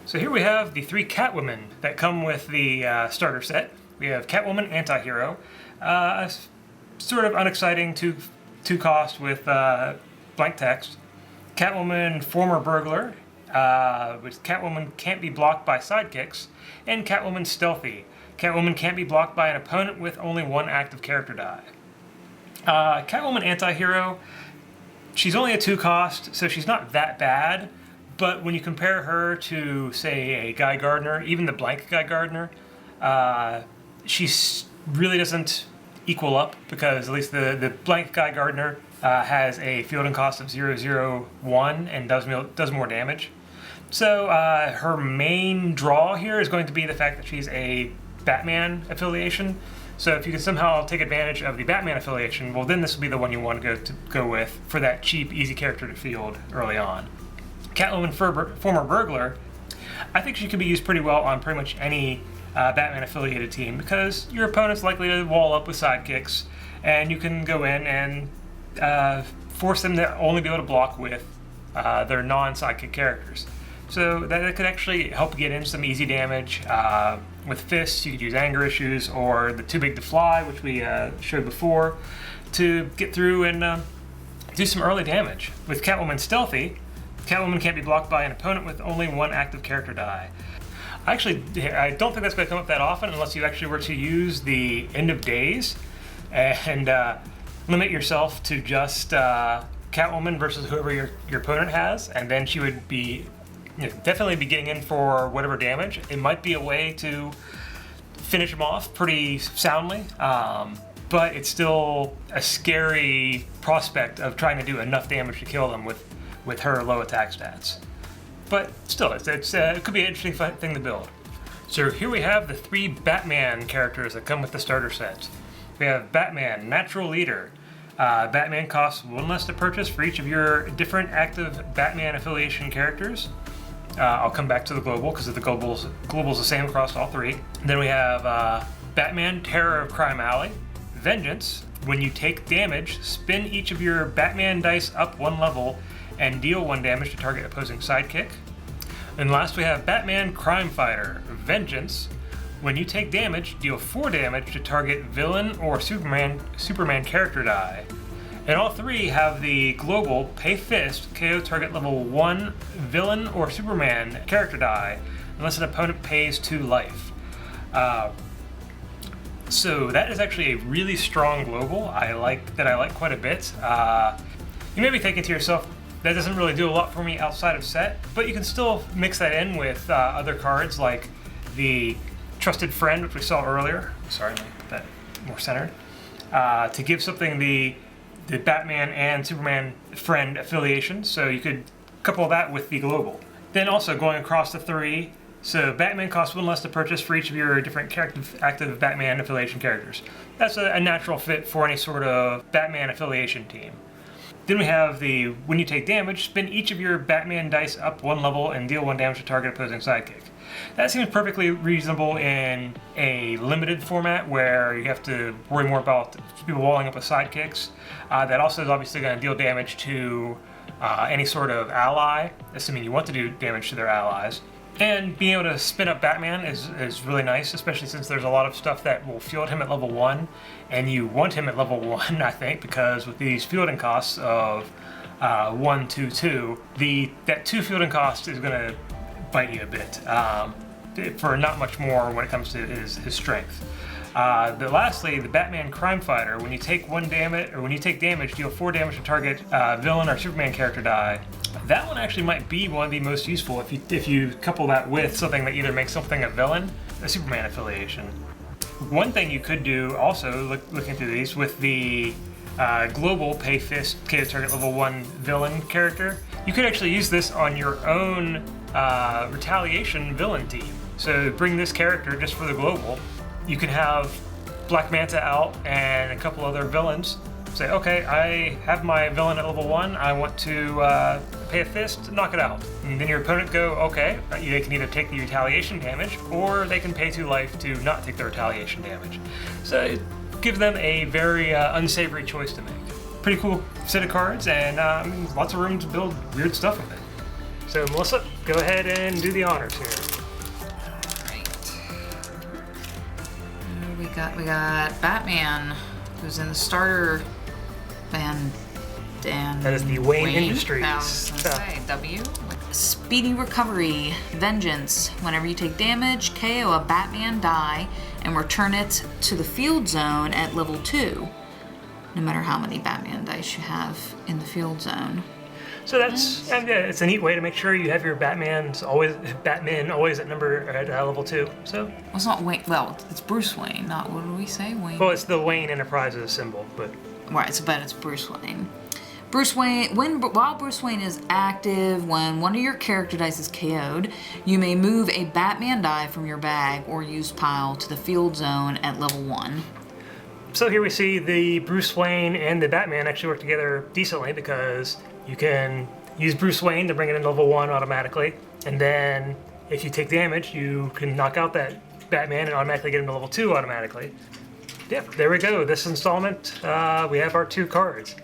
So here we have the three Catwomen that come with the starter set. We have Catwoman Antihero, sort of unexciting two cost with blank text. Catwoman Former Burglar, which Catwoman can't be blocked by sidekicks, and Catwoman Stealthy. Catwoman can't be blocked by an opponent with only one active character die. Catwoman Antihero, she's only a 2 cost, so she's not that bad. But when you compare her to, say, a Guy Gardner, even the blank Guy Gardner, she really doesn't equal up, because at least the blank Guy Gardner has a fielding cost of 0/0/1 and does more damage. So her main draw here is going to be the fact that she's a Batman affiliation. So if you can somehow take advantage of the Batman affiliation, well, then this will be the one you want to go with for that cheap, easy character to field early on. Catwoman Former Burglar, I think she could be used pretty well on pretty much any Batman affiliated team, because your opponent's likely to wall up with sidekicks, and you can go in and force them to only be able to block with their non-sidekick characters. So that could actually help get in some easy damage. With fists, you could use anger issues or the Too Big to Fly, which we showed before, to get through and do some early damage. With Catwoman Stealthy, Catwoman can't be blocked by an opponent with only one active character die. I don't think that's going to come up that often unless you actually were to use the End of Days and limit yourself to just Catwoman versus whoever your opponent has, and then she would be definitely be getting in for whatever damage. It might be a way to finish them off pretty soundly, but it's still a scary prospect of trying to do enough damage to kill them with her low attack stats. But still, it could be an interesting thing to build. So here we have the 3 Batman characters that come with the starter set. We have Batman, Natural Leader. Batman costs 1 less to purchase for each of your different active Batman affiliation characters. I'll come back to the global, because the global's the same across all 3. Then we have Batman, Terror of Crime Alley. Vengeance, when you take damage, spin each of your Batman dice up 1 level and deal 1 damage to target opposing sidekick. And last we have Batman Crime Fighter. Vengeance, when you take damage, deal 4 damage to target villain or Superman character die. And all 3 have the global Pay Fist, KO target level 1 villain or Superman character die, unless an opponent pays 2 life. So that is actually a really strong global. I like quite a bit. You may be thinking to yourself, that doesn't really do a lot for me outside of set, but you can still mix that in with other cards like the Trusted Friend, which we saw earlier. Sorry, let me put that more centered. To give something the Batman and Superman friend affiliation, so you could couple that with the global. Then also going across the 3, so Batman costs 1 less to purchase for each of your different active Batman affiliation characters. That's a natural fit for any sort of Batman affiliation team. Then we have the when you take damage, spin each of your Batman dice up 1 level and deal 1 damage to target opposing sidekick. That seems perfectly reasonable in a limited format where you have to worry more about people walling up with sidekicks. That also is obviously going to deal damage to any sort of ally, assuming you want to do damage to their allies. And being able to spin up Batman is really nice, especially since there's a lot of stuff that will field him at level 1, and you want him at level 1, I think, because with these fielding costs of 1, 2, 2, that 2 fielding cost is going to bite you a bit, for not much more when it comes to his strength. Lastly, the Batman Crime Fighter. When you take damage, deal 4 damage to target villain or Superman character die. That one actually might be one of the most useful if you couple that with something that either makes something a villain, a Superman affiliation. One thing you could do also, looking through these, with the global Pay Fist KO target level 1 villain character, you could actually use this on your own retaliation villain team. So bring this character just for the global. You can have Black Manta out and a couple other villains. Say, okay, I have my villain at level 1, I want to pay a fist, knock it out. And then your opponent go, okay, they can either take the retaliation damage, or they can pay 2 life to not take the retaliation damage. So it gives them a very unsavory choice to make. Pretty cool set of cards, and lots of room to build weird stuff with it. So Melissa, go ahead and do the honors here. We got Batman, who's in the starter band, and that is the Wayne Industries. I was gonna say W. Speedy recovery, vengeance. Whenever you take damage, KO a Batman die and return it to the field zone at level 2. No matter how many Batman dice you have in the field zone. So that's yeah, it's a neat way to make sure you have your Batman always at level 2. So well, it's not Wayne. Well, it's Bruce Wayne. Not what do we say, Wayne? well, it's the Wayne Enterprises symbol, but right. So, but it's Bruce Wayne. Bruce Wayne. While Bruce Wayne is active, when one of your character dice is KO'd, you may move a Batman die from your bag or use pile to the field zone at level 1. So here we see the Bruce Wayne and the Batman actually work together decently because you can use Bruce Wayne to bring it into level 1 automatically, and then if you take damage, you can knock out that Batman and automatically get into level 2 automatically. Yep, there we go. This installment, we have our 2 cards.